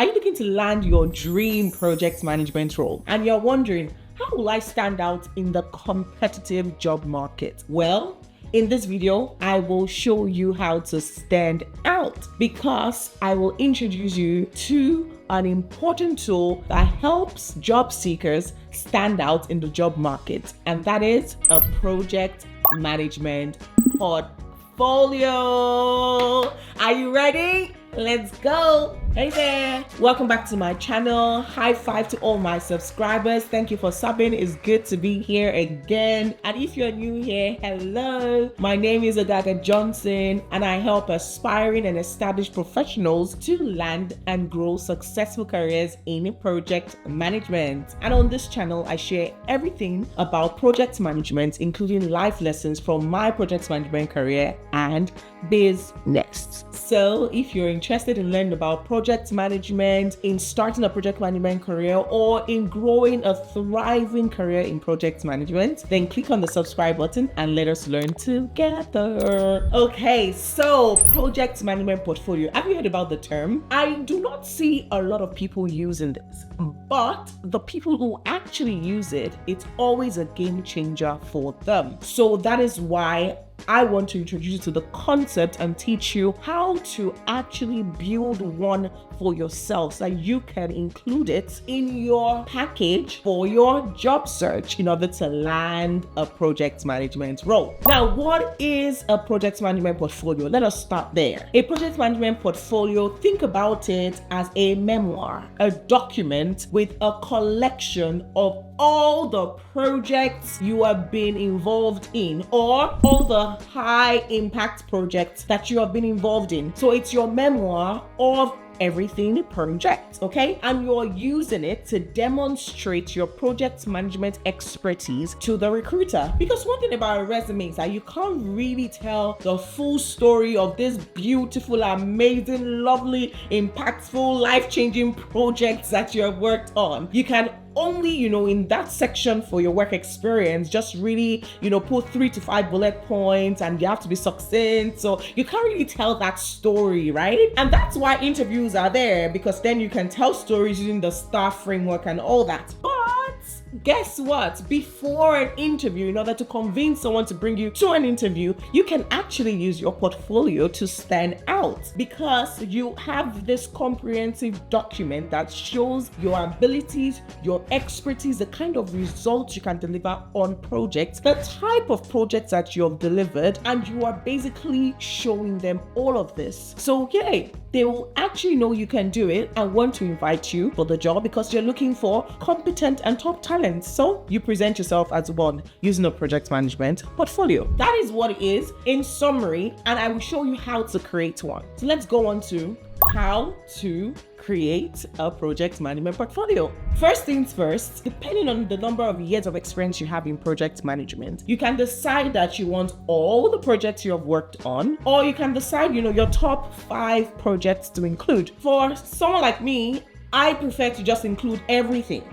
Are you looking to land your dream project management role? And you're wondering, how will I stand out in the competitive job market? Well, in this video, I will show you how to stand out because I will introduce you to an important tool that helps job seekers stand out in the job market, and that is a project management portfolio. Are you ready? Let's go. Hey there, welcome back to my channel. High five to all my subscribers. Thank you for subbing. It's good to be here again. And if you're new here, hello, my name is Agaga Johnson and I help aspiring and established professionals to land and grow successful careers in project management. And on this channel I share everything about project management, including life lessons from my project management career and business. So if you're interested in learning about project management, in starting a project management career, or in growing a thriving career in project management, then click on the subscribe button and let us learn together. Okay, so project management portfolio. Have you heard about the term? I do not see a lot of people using this, but the people who actually use it, it's always a game changer for them. So that is why I want to introduce you to the concept and teach you how to actually build one for yourself so that you can include it in your package for your job search in order to land a project management role. Now, what is a project management portfolio? Let us start there. A project management portfolio, think about it as a memoir, a document with a collection of all the projects you have been involved in, or all the high impact projects that you have been involved in. So it's your memoir of everything project, okay? And you're using it to demonstrate your project management expertise to the recruiter. Because one thing about a resume is that you can't really tell the full story of this beautiful, amazing, lovely, impactful, life-changing projects that you have worked on. You can only, in that section for your work experience, just really, put 3 to 5 bullet points, and you have to be succinct. So you can't really tell that story, right? And that's why interviews are there, because then you can tell stories using the STAR framework and all that. But guess what? Before an interview, in order to convince someone to bring you to an interview, you can actually use your portfolio to stand out, because you have this comprehensive document that shows your abilities, your expertise, the kind of results you can deliver on projects, the type of projects that you have delivered, and you are basically showing them all of this. So yay, they will actually know you can do it and want to invite you for the job because you're looking for competent and top talent. So you present yourself as one using a project management portfolio. That is what it is in summary, and I will show you how to create one. So let's go on to how to create a project management portfolio. First things first, depending on the number of years of experience you have in project management, you can decide that you want all the projects you have worked on, or you can decide, your top 5 projects to include. For someone like me, I prefer to just include everything.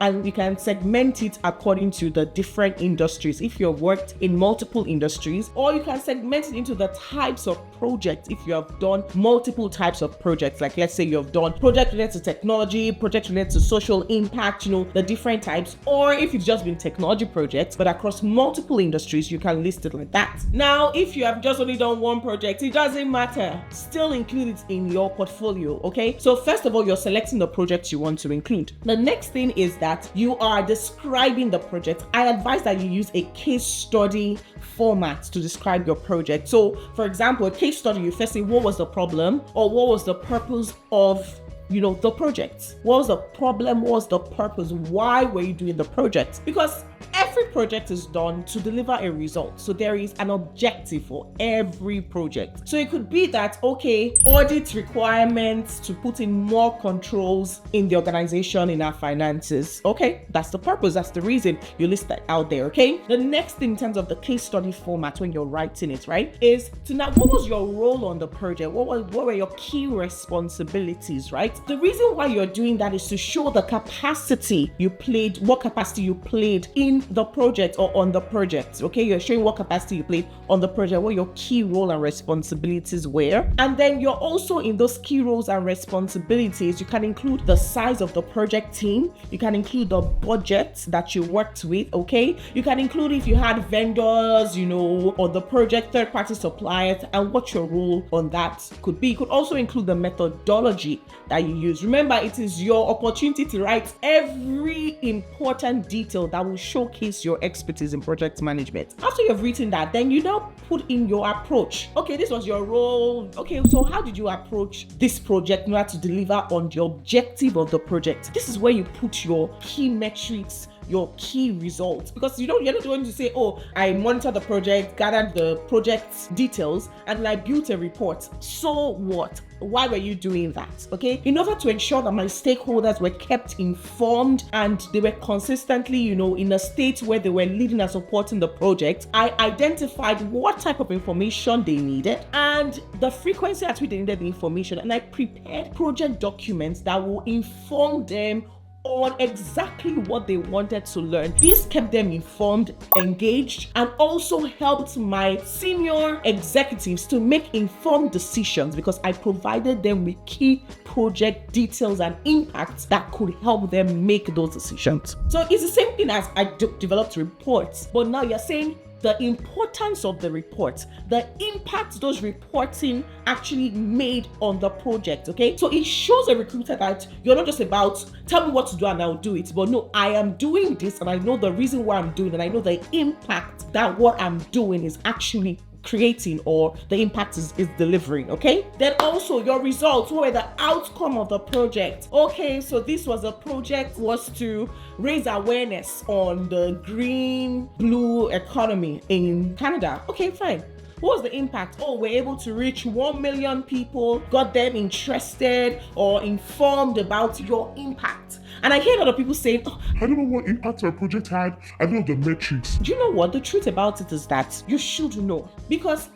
And you can segment it according to the different industries if you've worked in multiple industries, or you can segment it into the types of projects if you have done multiple types of projects. Like let's say you have done project related to technology, project related to social impact, the different types, or if it's just been technology projects but across multiple industries, you can list it like that. Now, if you have just only done one project, it doesn't matter. Still include it in your portfolio, okay? So first of all, you're selecting the projects you want to include. The next thing is that you are describing the project. I advise that you use a case study format to describe your project. So for example, a case study, you first say what was the problem, or what was the purpose of the project. What was the problem? What was the purpose? Why were you doing the project? Because every project is done to deliver a result. So there is an objective for every project. So it could be that, okay, audit requirements to put in more controls in the organization, in our finances. Okay, that's the purpose. That's the reason you list that out there. Okay. The next thing in terms of the case study format when you're writing it, right, is to now, what was your role on the project? What were your key responsibilities, right? The reason why you're doing that is to show the capacity you played, what capacity you played in the project project or on the project. Okay, you're showing what capacity you played on the project, what your key role and responsibilities were. And then you're also in those key roles and responsibilities, you can include the size of the project team, you can include the budget that you worked with, okay? You can include if you had vendors, on the project, third-party suppliers, and what your role on that could be. You could also include the methodology that you use. Remember, it is your opportunity to write every important detail that will showcase your expertise in project management. After you've written that, then you now put in your approach. Okay, this was your role. Okay, so how did you approach this project in order to deliver on the objective of the project? This is where you put your key metrics, your key results, because you're not going to say, oh, I monitored the project, gathered the project's details, and I built a report. So what? Why were you doing that? Okay, in order to ensure that my stakeholders were kept informed and they were consistently, in a state where they were leading and supporting the project, I identified what type of information they needed and the frequency at which they needed the information, and I prepared project documents that will inform them on exactly what they wanted to learn. This kept them informed, engaged, and also helped my senior executives to make informed decisions because I provided them with key project details and impacts that could help them make those decisions. So it's the same thing as I developed reports, but now you're saying the importance of the report, the impact those reporting actually made on the project, okay? So it shows a recruiter that you're not just about, tell me what to do and I'll do it, but no, I am doing this and I know the reason why I'm doing it and I know the impact that what I'm doing is actually creating or the impact is delivering, okay? Then also your results, what were the outcome of the project? Okay, so this was a project was to raise awareness on the green blue economy in Canada. Okay, fine. What was the impact? Oh, we're able to reach 1 million people, got them interested or informed about your impact. And I hear a lot of people saying, oh, I don't know what impact our project had. I don't know the metrics. Do you know what? The truth about it is that you should know. Because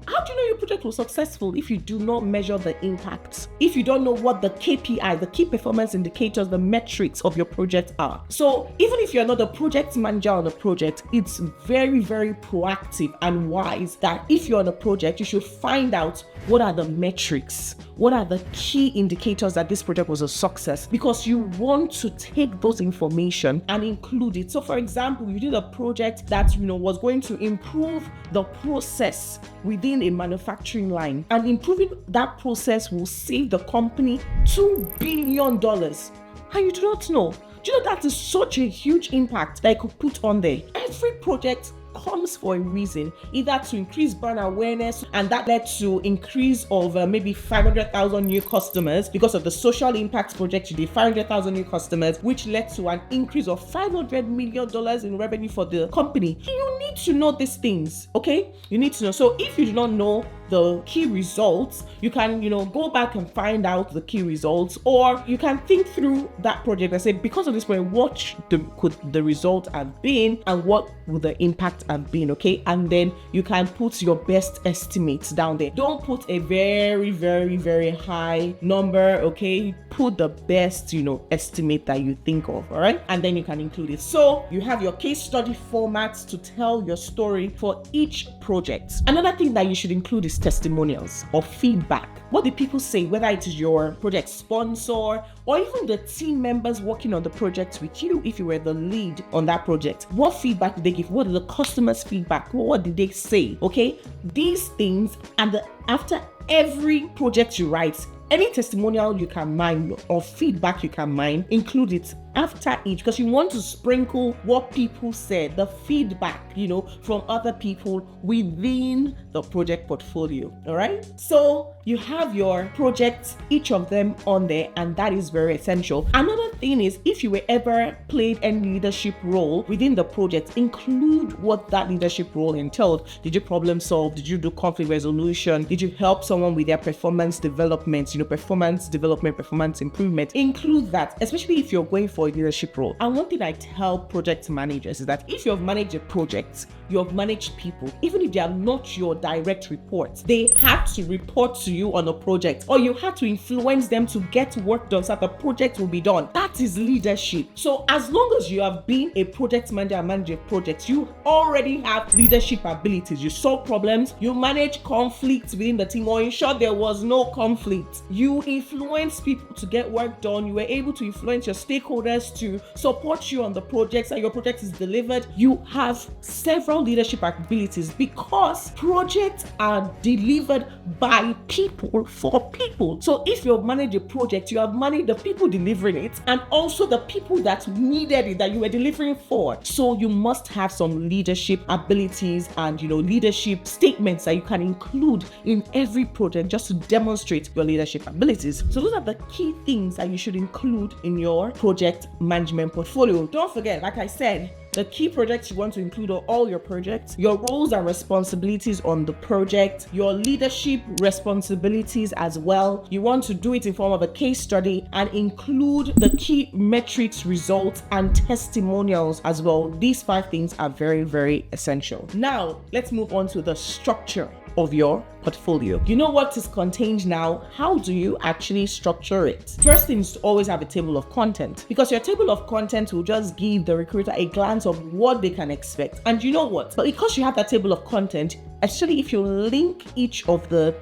how do you know your project was successful if you do not measure the impact? If you don't know what the KPI, the key performance indicators, the metrics of your project are. So even if you're not the project manager on a project, it's very, very proactive and wise that if you're on a project, you should find out what are the metrics, what are the key indicators that this project was a success, because you want to take those information and include it. So for example, you did a project that was going to improve the process within a manufacturing line, and improving that process will save the company $2 billion. And you do not know. Do you know that is such a huge impact that I could put on there? Every project comes for a reason, either to increase brand awareness, and that led to increase of maybe 500,000 new customers because of the social impact project. You did 500,000 new customers, which led to an increase of $500 million in revenue for the company. You need to know these things, okay? You need to know. So if you do not know the key results, you can go back and find out the key results, or you can think through that project and say, because of this point, what could the result have been and what would the impact have been, okay? And then you can put your best estimates down there. Don't put a very, very, very high number, okay? Put the best estimate that you think of, all right? And then you can include it. So you have your case study formats to tell your story for each project. Another thing that you should include is testimonials or feedback. What did people say, whether it is your project sponsor or even the team members working on the project with you, if you were the lead on that project? What feedback did they give? What did the customers' feedback? What did they say? Okay, these things, and after every project you write, any testimonial you can mine or feedback you can mine, include it after each, because you want to sprinkle what people said, the feedback, from other people within the project portfolio. All right. So you have your projects, each of them on there, and that is very essential. Another thing is, if you were ever played any leadership role within the project, include what that leadership role entailed. Did you problem solve? Did you do conflict resolution? Did you help someone with their performance development, performance development, performance improvement? Include that, especially if you're going for for a leadership role. And one thing I tell project managers is that if you've managed a project, you have managed people, even if they are not your direct reports, they had to report to you on a project, or you had to influence them to get work done so that the project will be done. That is leadership. So as long as you have been a project manager and manage a project, you already have leadership abilities. You solve problems, you manage conflicts within the team, or ensure there was no conflict. You influence people to get work done. You were able to influence your stakeholders to support you on the projects, and your project is delivered. You have several leadership abilities because projects are delivered by people for people. So if you manage a project, you have managed the people delivering it and also the people that needed it, that you were delivering for. So you must have some leadership abilities and leadership statements that you can include in every project just to demonstrate your leadership abilities. So those are the key things that you should include in your project management portfolio. Don't forget, like I said, the key projects you want to include are all your projects, your roles and responsibilities on the project, your leadership responsibilities as well. You want to do it in form of a case study and include the key metrics, results, and testimonials as well. These 5 things are very, very essential. Now, let's move on to the structure of your portfolio. You know what is contained now? How do you actually structure it? First thing is to always have a table of content, because your table of content will just give the recruiter a glance of what they can expect. And you know what? But because you have that table of content, especially if you link each of the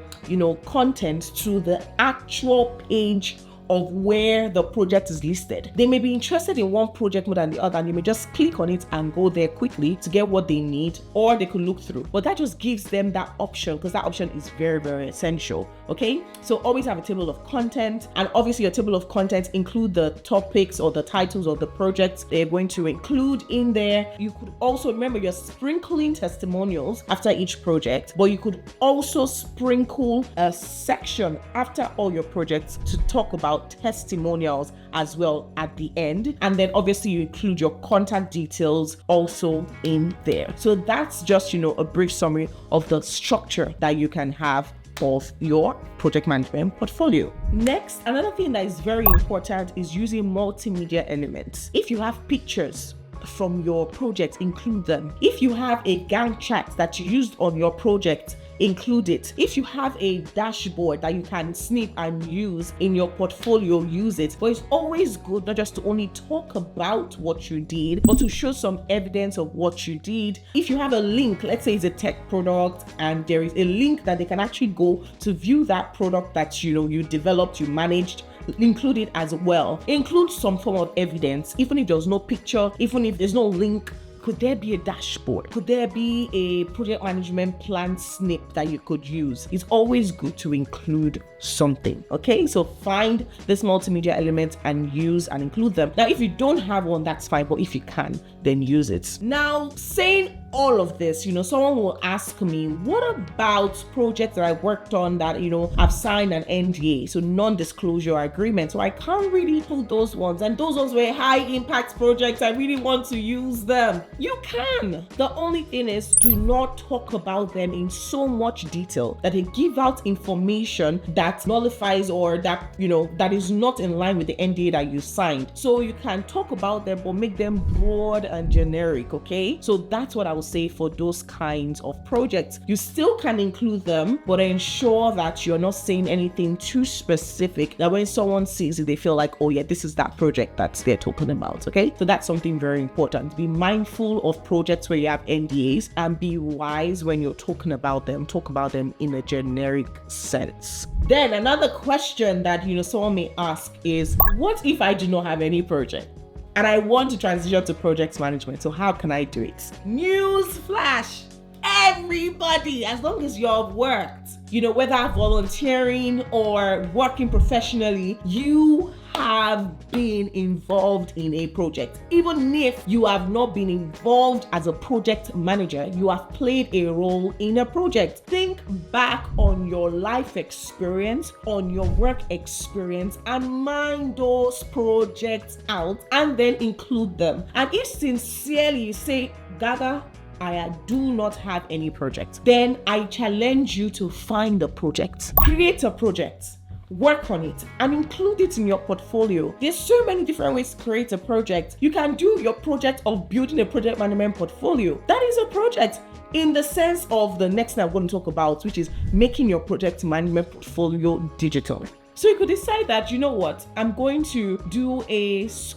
content to the actual page of where the project is listed, they may be interested in one project more than the other, and you may just click on it and go there quickly to get what they need, or they could look through. But that just gives them that option, because that option is very, very essential. Okay, so always have a table of content, and obviously your table of content include the topics or the titles of the projects they're going to include in there. You could also remember you're sprinkling testimonials after each project, but you could also sprinkle a section after all your projects to talk about testimonials as well at the end. And then obviously you include your contact details also in there. So that's just a brief summary of the structure that you can have of your project management portfolio. Next, another thing that is very important is using multimedia elements. If you have pictures from your project, include them. If you have a Gantt chart that you used on your project, include it. If you have a dashboard that you can snip and use in your portfolio, use it. But it's always good not just to only talk about what you did, but to show some evidence of what you did. If you have a link, let's say it's a tech product, and there is a link that they can actually go to view that product that you developed, you managed, include it as well. Include some form of evidence, even if there's no picture, even if there's no link. Could there be a dashboard? Could there be a project management plan snip that you could use? It's always good to include something. Okay, so find this multimedia element and use and include them. Now, if you don't have one, that's fine, but if you can, then use it. Now, saying all of this, someone will ask me, what about projects that I worked on that, I've signed an NDA, so non-disclosure agreement, so I can't really put those ones, and those ones were high impact projects, I really want to use them. You can. The only thing is, do not talk about them in so much detail that they give out information that nullifies or that, that is not in line with the NDA that you signed. So you can talk about them, but make them broad and generic, okay? So that's what I would say for those kinds of projects. You still can include them, but ensure that you're not saying anything too specific that when someone sees it, they feel like, oh yeah, this is that project that they're talking about, okay? So that's something very important. Be mindful of projects where you have NDAs, and be wise when you're talking about them. Talk about them in a generic sense. Then another question that someone may ask is, what if I do not have any project and I want to transition to project management? So how can I do it? News flash. Everybody, as long as you've worked, whether volunteering or working professionally, you have been involved in a project. Even if you have not been involved as a project manager, you have played a role in a project. Think back on your life experience, on your work experience, and mine those projects out and then include them. And if sincerely you say, Gaga, I do not have any project, then I challenge you to find a project. Create a project. work on it and include it in your portfolio. There's so many different ways to create a project. You can do your project of building a project management portfolio. That is a project in the sense of the next thing I'm going to talk about, which is making your project management portfolio digital. So you could decide that, you know what, I'm going to do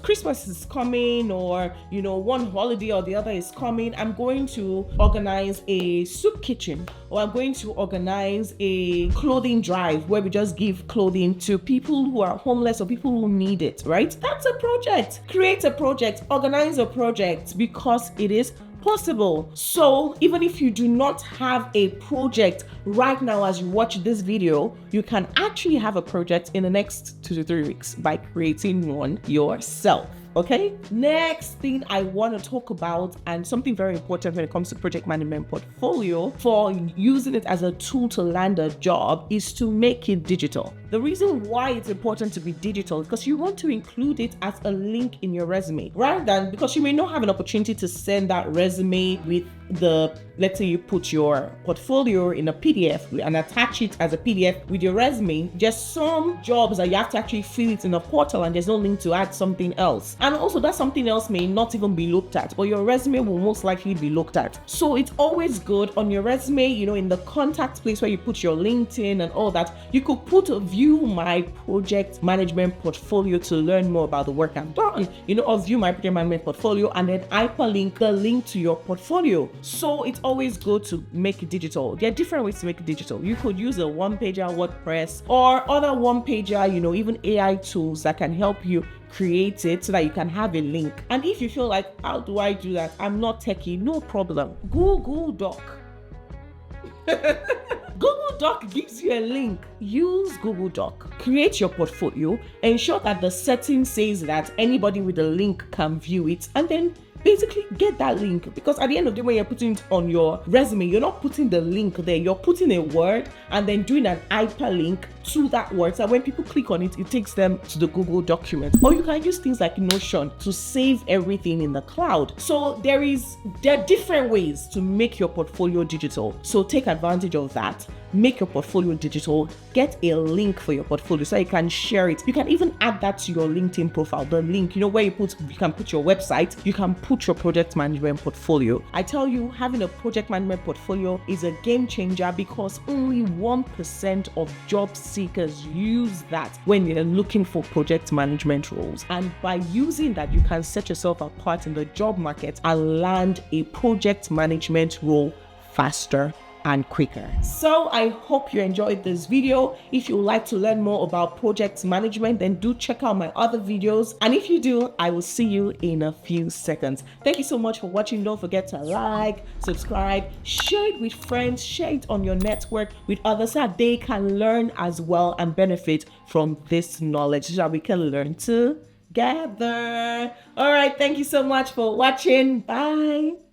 Christmas is coming, or, one holiday or the other is coming. I'm going to organize a soup kitchen, or I'm going to organize a clothing drive where we just give clothing to people who are homeless or people who need it, right? That's a project. Create a project, organize a project, because it is possible. So even if you do not have a project right now as you watch this video, you can actually have a project in the next 2 to 3 weeks by creating one yourself. Okay, next thing I want to talk about, and something very important when it comes to project management portfolio for using it as a tool to land a job, is to make it digital. The reason why it's important to be digital is because you want to include it as a link in your resume, rather than, because you may not have an opportunity to send that resume with let's say you put your portfolio in a PDF and attach it as a PDF with your resume. Just some jobs that you have to actually fill it in a portal and there's no link to add something else. And also that something else may not even be looked at, but your resume will most likely be looked at. So it's always good on your resume, in the contact place where you put your LinkedIn and all that, you could put a view my project management portfolio to learn more about the work I've done, or view my project management portfolio, and then hyperlink the link to your portfolio. So it's always good to make it digital. There are different ways to make it digital. You could use a one-pager WordPress or other one-pager, even AI tools that can help you create it so that you can have a link. And if you feel like, how do I do that? I'm not techie, no problem. Google Doc. Google Doc gives you a link. Use Google Doc. Create your portfolio. Ensure that the setting says that anybody with a link can view it, and then basically get that link, because at the end of the day, when you're putting it on your resume, you're not putting the link there, you're putting a word and then doing an hyperlink to that word, so when people click on it, it takes them to the Google document. Or you can use things like Notion to save everything in the cloud. So there are different ways to make your portfolio digital, so take advantage of that. Make your portfolio digital, get a link for your portfolio so you can share it. You can even add that to your LinkedIn profile, the link, where you can put your website, you can put your project management portfolio. I tell you, having a project management portfolio is a game changer, because only 1% of job seekers use that when they're looking for project management roles. And by using that, you can set yourself apart in the job market and land a project management role faster and quicker. So I hope you enjoyed this video. If you would like to learn more about project management, then do check out my other videos. And if you do, I will see you in a few seconds. Thank you so much for watching. Don't forget to like, subscribe, share it with friends, share it on your network with others so that they can learn as well and benefit from this knowledge, so that we can learn together. All right, thank you so much for watching. Bye.